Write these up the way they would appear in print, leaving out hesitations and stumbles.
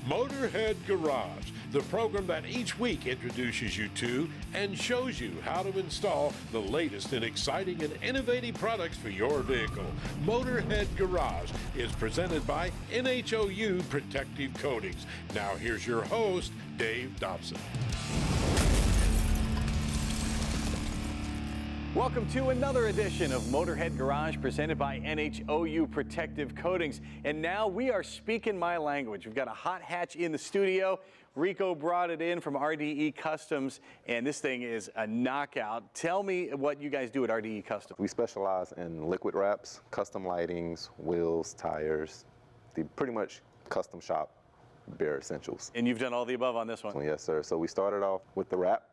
Motorhead Garage, the program that each week introduces you to and shows you how to install the latest in exciting and innovative products for your vehicle. Motorhead Garage is presented by NHOU Protective Coatings. Now here's your host, Dave Dobson. Welcome to another edition of Motorhead Garage presented by NHOU Protective Coatings. And now we are speaking my language. We've got a hot hatch in the studio. Rico brought it in from RDE Customs, and this thing is a knockout. Tell me what you guys do at RDE Customs. We specialize in liquid wraps, custom lightings, wheels, tires, the pretty much custom shop bare essentials. And you've done all the above on this one? Yes, sir. So we started off with the wrap.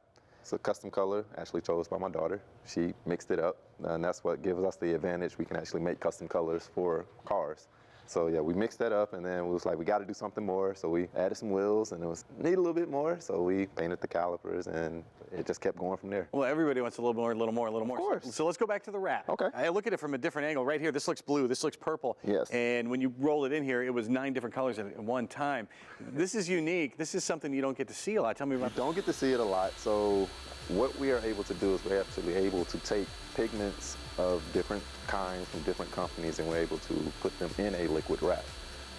It's a custom color, actually chose by my daughter. She mixed it up, and that's what gives us the advantage. We can actually make custom colors for cars. So yeah, we mixed that up, and then we was like, we got to do something more. So we added some wheels, and it was need a little bit more. So we painted the calipers, and it just kept going from there. Well, everybody wants a little more, a little more, a little more. Of course. So let's go back to the wrap. Okay. I look at it from a different angle. Right here, this looks blue, this looks purple. Yes. And when you roll it in here, it was 9 different colors at one time. This is unique. This is something you don't get to see a lot. Tell me about that. You don't get to see it a lot. So what we are able to do is we're actually able to take pigments of different kinds from different companies, and we're able to put them in a liquid wrap.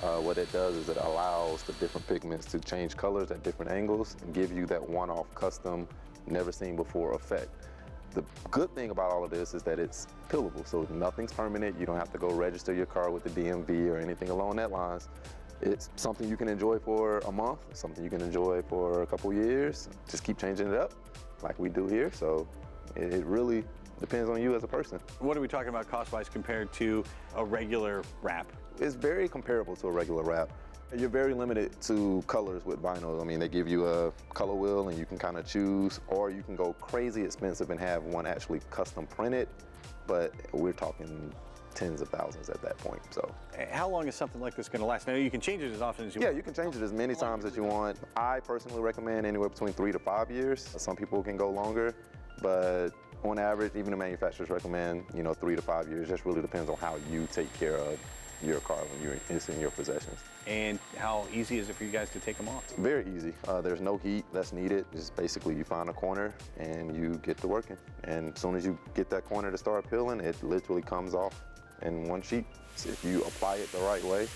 What it does is it allows the different pigments to change colors at different angles and give you that one-off custom, never seen before effect. The good thing about all of this is that it's pillable, so nothing's permanent. You don't have to go register your car with the DMV or anything along that lines. It's something you can enjoy for a month, something you can enjoy for a couple years. Just keep changing it up like we do here. So it really depends on you as a person. What are we talking about cost-wise compared to a regular wrap? It's very comparable to a regular wrap. You're very limited to colors with vinyl. I mean, they give you a color wheel and you can kind of choose, or you can go crazy expensive and have one actually custom printed, but we're talking tens of thousands at that point. So how long is something like this going to last? Now, you can change it as often as you want. Yeah, you can change it as many times as you want. I personally recommend anywhere between 3 to 5 years. Some people can go longer, but on average, even the manufacturers recommend, 3 to 5 years. Just really depends on how you take care of your car when it's in your possessions. And how easy is it for you guys to take them off? Very easy. There's no heat that's needed. It's basically you find a corner and you get to working. And as soon as you get that corner to start peeling, it literally comes off in one sheet. So if you apply it the right way,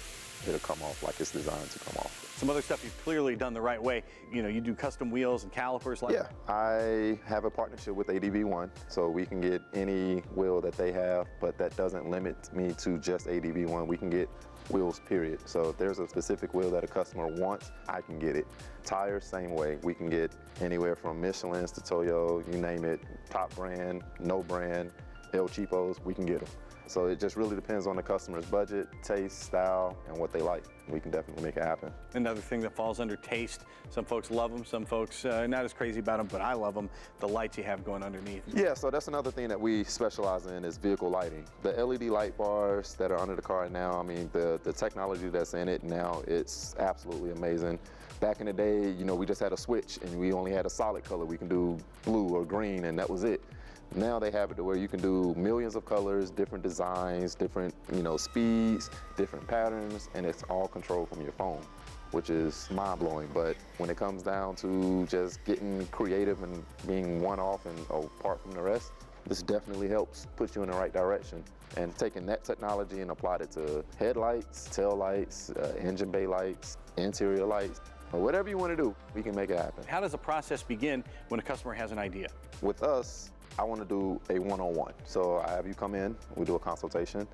it'll come off like it's designed to come off. Some other stuff you've clearly done the right way. You do custom wheels and calipers like that? Yeah, I have a partnership with ADV1, so we can get any wheel that they have, but that doesn't limit me to just ADV1. We can get wheels, period. So if there's a specific wheel that a customer wants, I can get it. Tires, same way. We can get anywhere from Michelin's to Toyo, you name it, top brand, no brand, El Cheapos, we can get them. So it just really depends on the customer's budget, taste, style, and what they like. We can definitely make it happen. Another thing that falls under taste, some folks love them, some folks not as crazy about them, but I love them, the lights you have going underneath. Yeah, so that's another thing that we specialize in is vehicle lighting. The LED light bars that are under the car now, I mean, the technology that's in it now, it's absolutely amazing. Back in the day, we just had a switch and we only had a solid color. We can do blue or green and that was it. Now they have it to where you can do millions of colors, different designs, different speeds, different patterns, and it's all controlled from your phone, which is mind-blowing. But when it comes down to just getting creative and being one-off and apart from the rest, this definitely helps put you in the right direction. And taking that technology and applied it to headlights, tail lights, engine bay lights, interior lights, or whatever you want to do, we can make it happen. How does the process begin when a customer has an idea? With us, I want to do a one-on-one. So I have you come in, we do a consultation.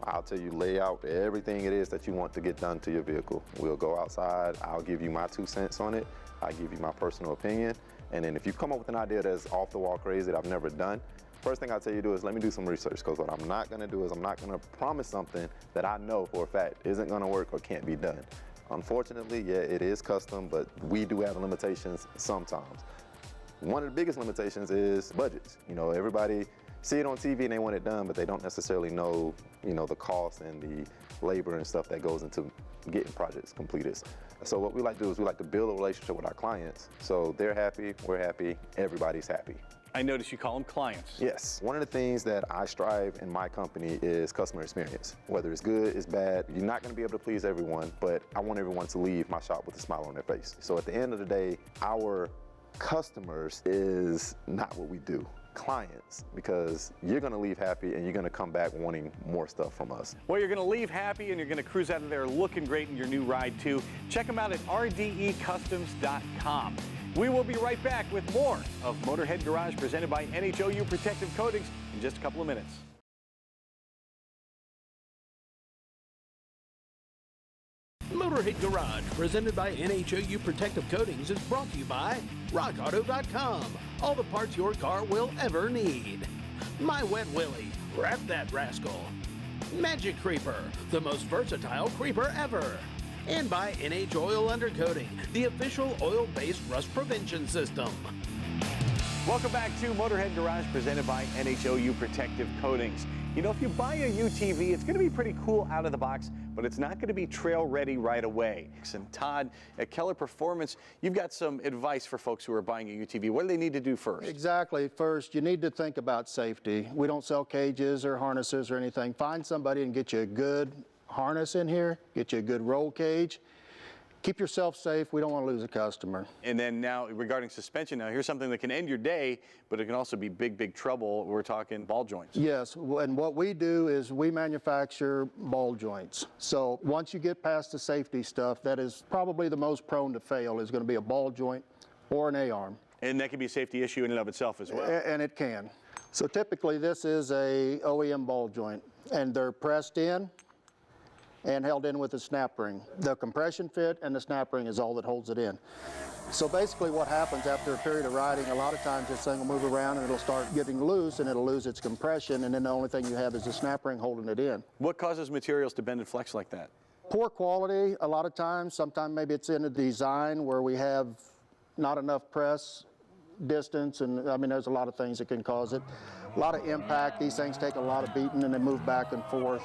I'll tell you, lay out everything it is that you want to get done to your vehicle. We'll go outside, I'll give you my 2 cents on it, I'll give you my personal opinion, and then if you come up with an idea that's off the wall crazy that I've never done, first thing I'll tell you to do is let me do some research, because what I'm not going to do is I'm not going to promise something that I know for a fact isn't going to work or can't be done. Unfortunately, yeah, it is custom, but we do have limitations sometimes. One of the biggest limitations is budgets. Everybody see it on TV and they want it done, but they don't necessarily know, the cost and the labor and stuff that goes into getting projects completed. So what we like to do is we like to build a relationship with our clients. So they're happy, we're happy, everybody's happy. I notice you call them clients. Yes. One of the things that I strive in my company is customer experience. Whether it's good, it's bad, you're not going to be able to please everyone, but I want everyone to leave my shop with a smile on their face. So at the end of the day, our customers is not what we do. Clients, because you're going to leave happy and you're going to come back wanting more stuff from us. Well, you're going to leave happy and you're going to cruise out of there looking great in your new ride too. Check them out at rdecustoms.com. We will be right back with more of Motorhead Garage presented by NHOU Protective Coatings in just a couple of minutes. Motorhead Garage, presented by NHOU Protective Coatings, is brought to you by RockAuto.com. All the parts your car will ever need. My Wet Willie, wrap that rascal. Magic Creeper, the most versatile creeper ever. And by NH Oil Undercoating, the official oil-based rust prevention system. Welcome back to Motorhead Garage presented by NHOU Protective Coatings. You know, if you buy a UTV, it's going to be pretty cool out of the box, but it's not going to be trail ready right away. And Todd, at Keller Performance, you've got some advice for folks who are buying a UTV. What do they need to do first? Exactly. First, you need to think about safety. We don't sell cages or harnesses or anything. Find somebody and get you a good harness in here, get you a good roll cage. Keep yourself safe. We don't want to lose a customer. And then now regarding suspension, now here's something that can end your day, but it can also be big, big trouble. We're talking ball joints. Yes, and what we do is we manufacture ball joints. So once you get past the safety stuff, that is probably the most prone to fail is going to be a ball joint or an A-arm. And that can be a safety issue in and of itself as well. And it can. So typically this is a OEM ball joint, and they're pressed in and held in with a snap ring. The compression fit and the snap ring is all that holds it in. So basically what happens after a period of riding, a lot of times this thing will move around and it'll start getting loose and it'll lose its compression, and then the only thing you have is the snap ring holding it in. What causes materials to bend and flex like that? Poor quality a lot of times. Sometimes maybe it's in the design where we have not enough press distance, and I mean there's a lot of things that can cause it. A lot of impact. These things take a lot of beating and they move back and forth.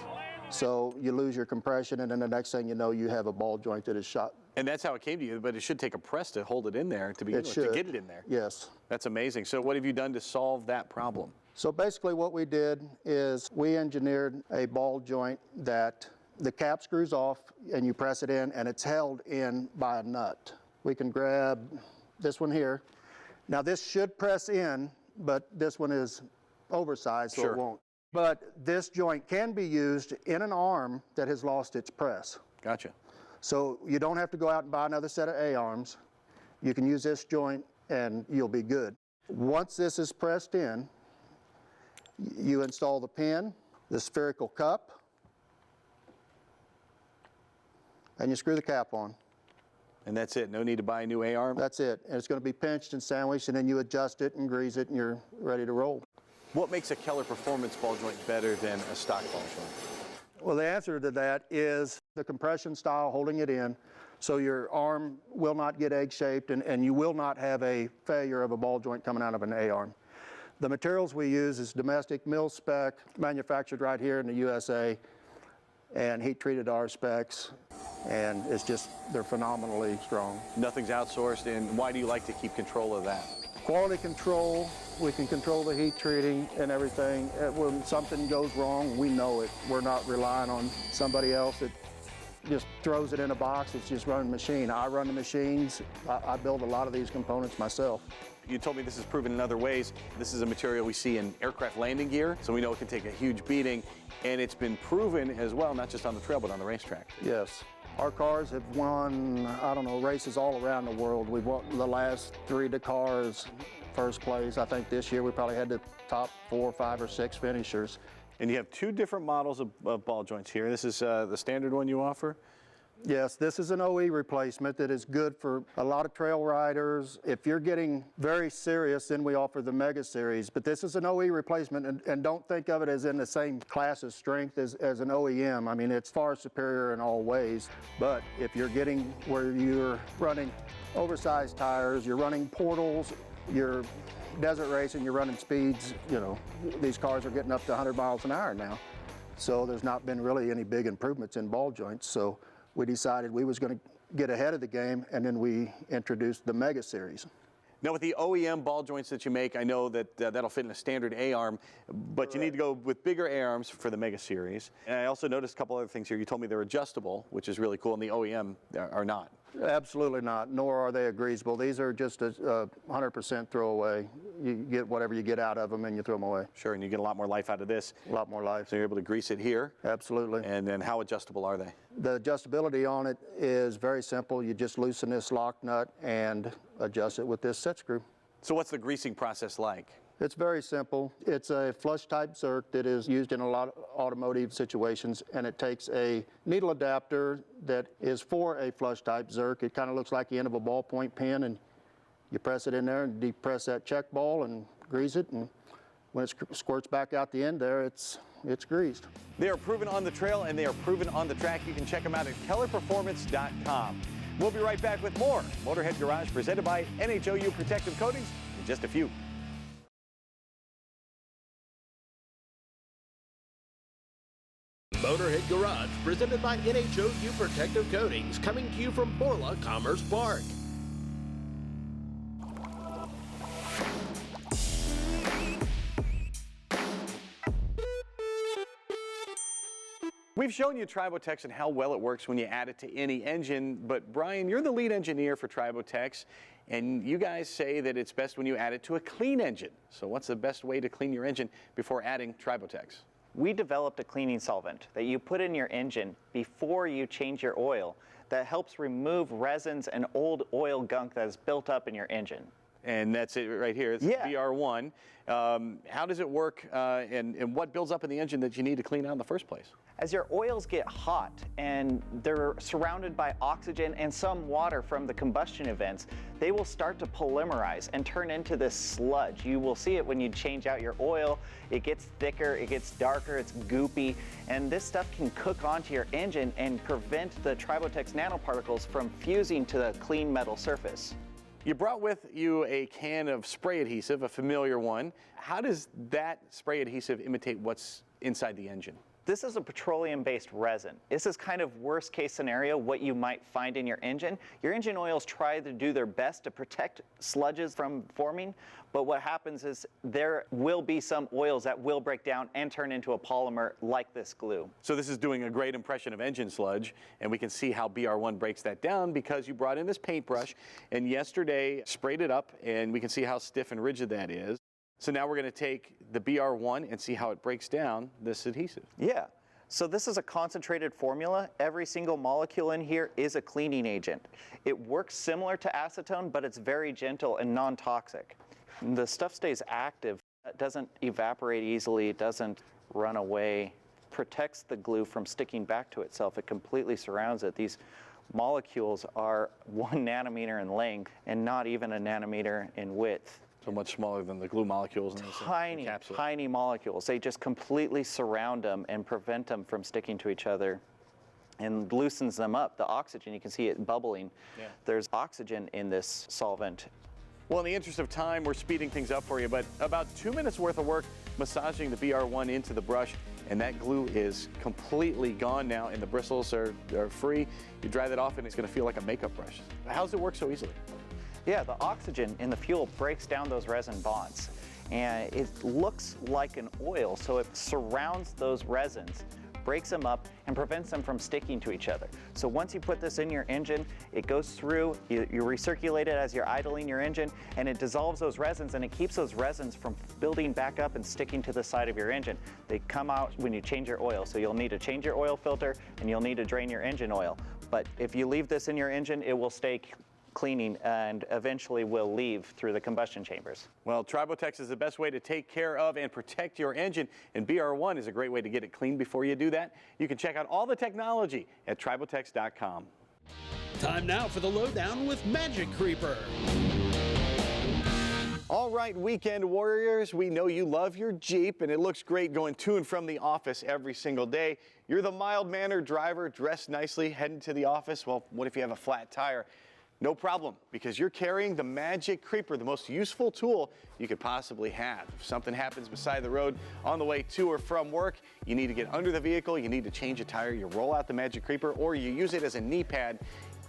So you lose your compression, and then the next thing you know, you have a ball joint that is shot. And that's how it came to you, but it should take a press to hold it in there to begin with, to get it in there. Yes. That's amazing. So what have you done to solve that problem? So basically what we did is we engineered a ball joint that the cap screws off and you press it in and it's held in by a nut. We can grab this one here. Now this should press in, but this one is oversized, so it won't. But this joint can be used in an arm that has lost its press. Gotcha. So you don't have to go out and buy another set of A-arms. You can use this joint and you'll be good. Once this is pressed in, you install the pin, the spherical cup, and you screw the cap on. And that's it? No need to buy a new A-arm? That's it. And it's going to be pinched and sandwiched, and then you adjust it and grease it and you're ready to roll. What makes a Keller Performance ball joint better than a stock ball joint? Well, the answer to that is the compression style holding it in, so your arm will not get egg-shaped and you will not have a failure of a ball joint coming out of an A-arm. The materials we use is domestic mil spec, manufactured right here in the USA, and heat-treated our specs, and it's just, they're phenomenally strong. Nothing's outsourced, and why do you like to keep control of that? Quality control, we can control the heat treating and everything. When something goes wrong, we know it. We're not relying on somebody else that just throws it in a box. It's just running the machine. I run the machines. I build a lot of these components myself. You told me this is proven in other ways. This is a material we see in aircraft landing gear, so we know it can take a huge beating, and it's been proven as well, not just on the trail, but on the racetrack. Yes. Our cars have won, I don't know, races all around the world. We've won the last 3 Dakars, first place. I think this year we probably had the top 4, 5, or 6 finishers. And you have 2 different models of ball joints here. This is the standard one you offer? Yes, this is an OE replacement that is good for a lot of trail riders. If you're getting very serious, then we offer the Mega Series. But this is an OE replacement, and don't think of it as in the same class of strength as an OEM. I mean, it's far superior in all ways. But if you're getting where you're running oversized tires, you're running portals, you're desert racing, you're running speeds, you know, these cars are getting up to 100 miles an hour now. So there's not been really any big improvements in ball joints. So we decided we was going to get ahead of the game, and then we introduced the Mega Series. Now with the OEM ball joints that you make, I know that that'll fit in a standard A-arm, but you need to go with bigger A-arms for the Mega Series. And I also noticed a couple other things here. You told me they're adjustable, which is really cool, and the OEM are not. Absolutely not, nor are they greasable. These are just a 100% throwaway. You get whatever you get out of them and you throw them away. Sure, and you get a lot more life out of this. A lot more life. So you're able to grease it here. Absolutely. And then how adjustable are they? The adjustability on it is very simple. You just loosen this lock nut and adjust it with this set screw. So what's the greasing process like? It's very simple. It's a flush type zerk that is used in a lot of automotive situations, and it takes a needle adapter that is for a flush type zerk. It kind of looks like the end of a ballpoint pen, and you press it in there and depress that check ball and grease it, and when it squirts back out the end there, it's greased. They are proven on the trail and they are proven on the track. You can check them out at kellerperformance.com. We'll be right back with more Motorhead Garage presented by NHOU Protective Coatings in just a few. Motorhead Garage, presented by NHOU Protective Coatings, coming to you from Borla Commerce Park. We've shown you Tribotex and how well it works when you add it to any engine, but Brian, you're the lead engineer for Tribotex, and you guys say that it's best when you add it to a clean engine. So what's the best way to clean your engine before adding Tribotex? We developed a cleaning solvent that you put in your engine before you change your oil that helps remove resins and old oil gunk that is built up in your engine. And that's it right here. It's BR1. How does it work and what builds up in the engine that you need to clean out in the first place? As your oils get hot and they're surrounded by oxygen and some water from the combustion events, they will start to polymerize and turn into this sludge. You will see it when you change out your oil. It gets thicker, it gets darker, it's goopy, and this stuff can cook onto your engine and prevent the Tribotex nanoparticles from fusing to the clean metal surface. You brought with you a can of spray adhesive, a familiar one. How does that spray adhesive imitate what's inside the engine? This is a petroleum-based resin. This is kind of worst case scenario, what you might find in your engine. Your engine oils try to do their best to protect sludges from forming, but what happens is there will be some oils that will break down and turn into a polymer like this glue. So this is doing a great impression of engine sludge, and we can see how BR1 breaks that down because you brought in this paintbrush and yesterday sprayed it up, and we can see how stiff and rigid that is. So now we're going to take the BR1 and see how it breaks down this adhesive. Yeah. So this is a concentrated formula. Every single molecule in here is a cleaning agent. It works similar to acetone, but it's very gentle and non-toxic. The stuff stays active. It doesn't evaporate easily. It doesn't run away. Protects the glue from sticking back to itself. It completely surrounds it. These molecules are 1 nanometer in length and not even a nanometer in width. So much smaller than the glue molecules in Tiny, tiny molecules. They just completely surround them and prevent them from sticking to each other and loosens them up. The oxygen, you can see it bubbling. Yeah. There's oxygen in this solvent. Well, in the interest of time, we're speeding things up for you, but about 2 minutes worth of work massaging the BR1 into the brush, and that glue is completely gone now, and the bristles are free. You dry that off, and it's going to feel like a makeup brush. How does it work so easily? Yeah, the oxygen in the fuel breaks down those resin bonds, and it looks like an oil, so it surrounds those resins, breaks them up, and prevents them from sticking to each other. So once you put this in your engine, it goes through, you recirculate it as you're idling your engine, and it dissolves those resins, and it keeps those resins from building back up and sticking to the side of your engine. They come out when you change your oil, so you'll need to change your oil filter, and you'll need to drain your engine oil. But if you leave this in your engine, it will stay cleaning and eventually will leave through the combustion chambers. Well, Tribotex is the best way to take care of and protect your engine, and BR1 is a great way to get it clean before you do that. You can check out all the technology at tribotex.com. Time now for the lowdown with Magic Creeper. All right, weekend warriors, we know you love your Jeep, and it looks great going to and from the office every single day. You're the mild-mannered driver, dressed nicely, heading to the office. Well, what if you have a flat tire? No problem, because you're carrying the Magic Creeper, the most useful tool you could possibly have. If something happens beside the road on the way to or from work, you need to get under the vehicle, you need to change a tire, you roll out the Magic Creeper, or you use it as a knee pad.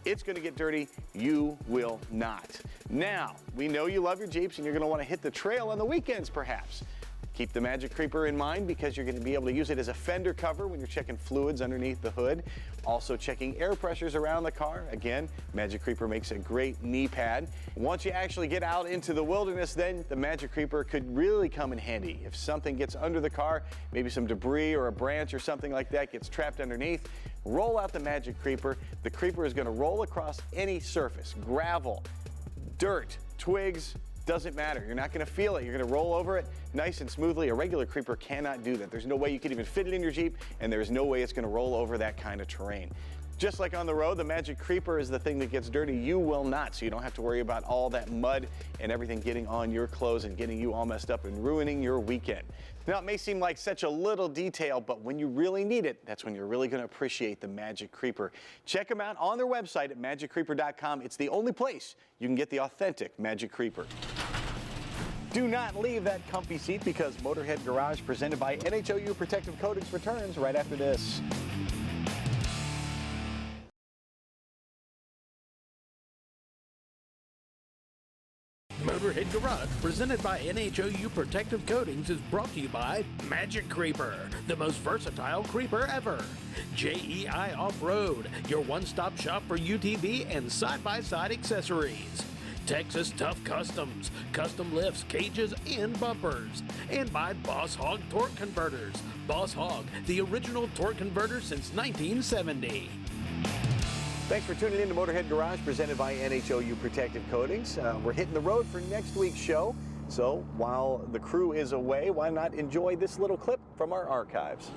It's going to get dirty. You will not. Now, we know you love your Jeeps and you're going to want to hit the trail on the weekends perhaps. Keep the Magic Creeper in mind because you're going to be able to use it as a fender cover when you're checking fluids underneath the hood. Also checking air pressures around the car. Again, Magic Creeper makes a great knee pad. Once you actually get out into the wilderness, then the Magic Creeper could really come in handy. If something gets under the car, maybe some debris or a branch or something like that gets trapped underneath, roll out the Magic Creeper. The Creeper is going to roll across any surface, gravel, dirt, twigs, doesn't matter. You're not going to feel it. You're going to roll over it nice and smoothly. A regular Creeper cannot do that. There's no way you could even fit it in your Jeep, and there's no way it's going to roll over that kind of terrain. Just like on the road, the Magic Creeper is the thing that gets dirty. You will not, so you don't have to worry about all that mud and everything getting on your clothes and getting you all messed up and ruining your weekend. Now, it may seem like such a little detail, but when you really need it, that's when you're really going to appreciate the Magic Creeper. Check them out on their website at magiccreeper.com. It's the only place you can get the authentic Magic Creeper. Do not leave that comfy seat because Motorhead Garage, presented by NHOU Protective Coatings, returns right after this. Motorhead Garage, presented by NHOU Protective Coatings, is brought to you by Magic Creeper, the most versatile creeper ever. JEI Off-Road, your one-stop shop for UTV and side-by-side accessories. Texas Tough Customs, custom lifts, cages, and bumpers. And by Boss Hog Torque Converters. Boss Hog, the original torque converter since 1970. Thanks for tuning in to Motorhead Garage, presented by NHOU Protective Coatings. We're hitting the road for next week's show. So while the crew is away, why not enjoy this little clip from our archives?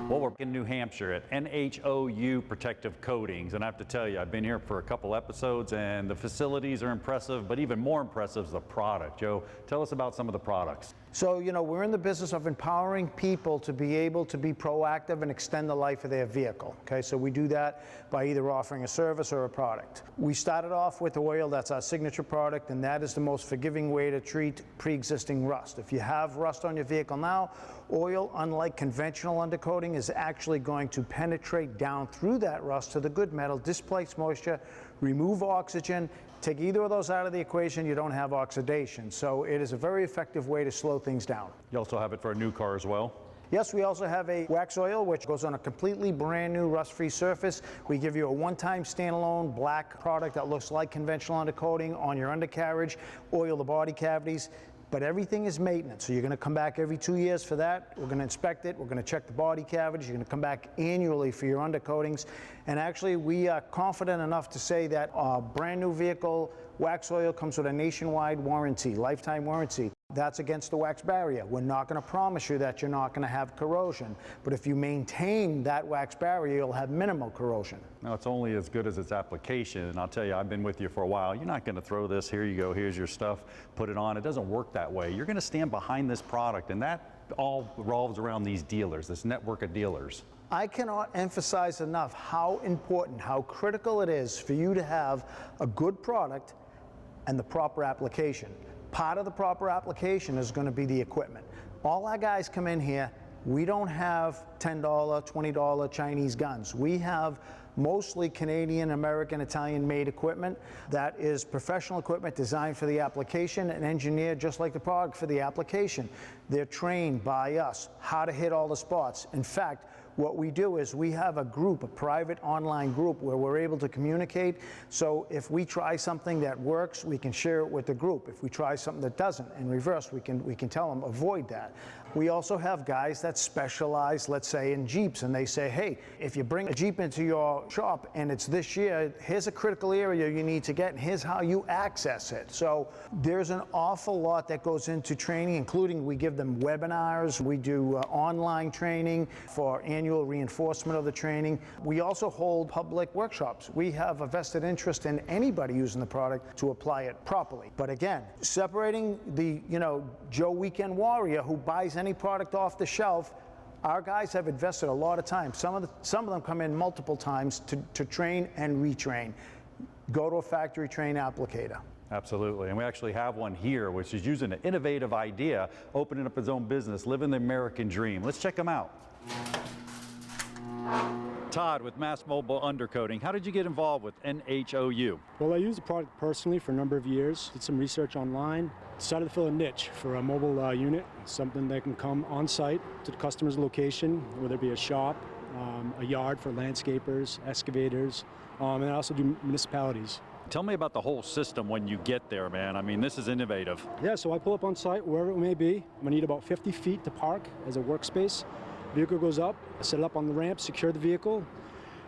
Well, we're in New Hampshire at NHOU Protective Coatings, and I have to tell you, I've been here for a couple episodes, and the facilities are impressive, but even more impressive is the product. Joe, tell us about some of the products. So, you know, we're in the business of empowering people to be able to be proactive and extend the life of their vehicle, okay? So we do that by either offering a service or a product. We started off with oil, that's our signature product, and that is the most forgiving way to treat pre-existing rust. If you have rust on your vehicle now, oil, unlike conventional undercoating, is actually going to penetrate down through that rust to the good metal, displace moisture, remove oxygen. Take either of those out of the equation, you don't have oxidation. So it is a very effective way to slow things down. You also have it for a new car as well? Yes, we also have a wax oil, which goes on a completely brand new rust-free surface. We give you a one-time standalone black product that looks like conventional undercoating on your undercarriage, oil the body cavities. But everything is maintenance. So you're going to come back every 2 years for that. We're going to inspect it. We're going to check the body cavities. You're going to come back annually for your undercoatings. And actually, we are confident enough to say that our brand new vehicle wax oil comes with a nationwide warranty, lifetime warranty. That's against the wax barrier. We're not going to promise you that you're not going to have corrosion. But if you maintain that wax barrier, you'll have minimal corrosion. Now, it's only as good as its application, and I'll tell you, I've been with you for a while. You're not going to throw this, here you go, here's your stuff, put it on. It doesn't work that way. You're going to stand behind this product, and that all revolves around these dealers, this network of dealers. I cannot emphasize enough how important, how critical it is for you to have a good product and the proper application. Part of the proper application is going to be the equipment. All our guys come in here, we don't have $10, $20 Chinese guns. We have mostly Canadian, American, Italian made equipment that is professional equipment designed for the application and engineered just like the product for the application. They're trained by us how to hit all the spots. In fact, what we do is we have a group, a private online group where we're able to communicate. So if we try something that works, we can share it with the group. If we try something that doesn't, in reverse, we can tell them avoid that. We also have guys that specialize, let's say, in Jeeps, and they say, hey, if you bring a Jeep into your shop and it's this year, here's a critical area you need to get, and here's how you access it. So there's an awful lot that goes into training, including we give them webinars, we do online training for annual reinforcement of the training. We also hold public workshops. We have a vested interest in anybody using the product to apply it properly. But again, separating the, Joe Weekend Warrior who buys any product off the shelf, our guys have invested a lot of time. Some of them come in multiple times to train and retrain. Go to a factory train applicator. Absolutely, and we actually have one here, which is using an innovative idea, opening up his own business, living the American dream. Let's check them out. Todd with Mass Mobile Undercoating. How did you get involved with NHOU? Well, I used the product personally for a number of years. Did some research online. Decided to fill a niche for a mobile unit, something that can come on site to the customer's location, whether it be a shop, a yard for landscapers, excavators, and I also do municipalities. Tell me about the whole system when you get there, man. I mean, this is innovative. Yeah, so I pull up on site, wherever it may be. I'm gonna need about 50 feet to park as a workspace. Vehicle goes up, I set it up on the ramp, secure the vehicle,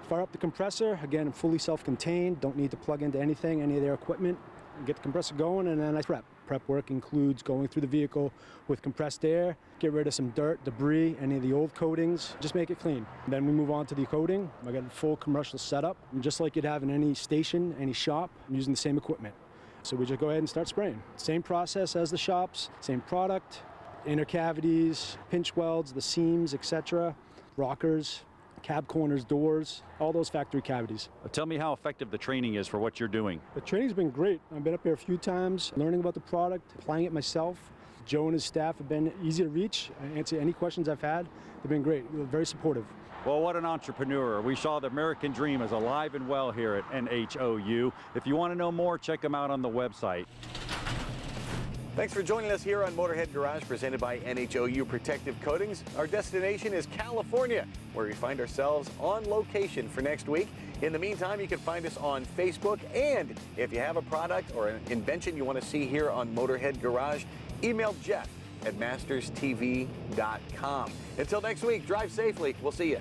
fire up the compressor. Again, fully self-contained, don't need to plug into anything, any of their equipment. Get the compressor going, and then I prep. Prep work includes going through the vehicle with compressed air, get rid of some dirt, debris, any of the old coatings, just make it clean. Then we move on to the coating. I got a full commercial setup, and just like you'd have in any station, any shop, I'm using the same equipment. So we just go ahead and start spraying. Same process as the shops, same product, inner cavities, pinch welds, the seams, etc., rockers, cab corners, doors, all those factory cavities. Tell me how effective the training is for what you're doing. The training's been great. I've been up here a few times, learning about the product, applying it myself. Joe and his staff have been easy to reach. I answer any questions I've had. They've been great, very supportive. Well, what an entrepreneur. We saw the American dream is alive and well here at NHOU. If you want to know more, check them out on the website. Thanks for joining us here on Motorhead Garage, presented by NHOU Protective Coatings. Our destination is California, where we find ourselves on location for next week. In the meantime, you can find us on Facebook, and if you have a product or an invention you want to see here on Motorhead Garage, email Jeff at masterstv.com. Until next week, drive safely. We'll see you.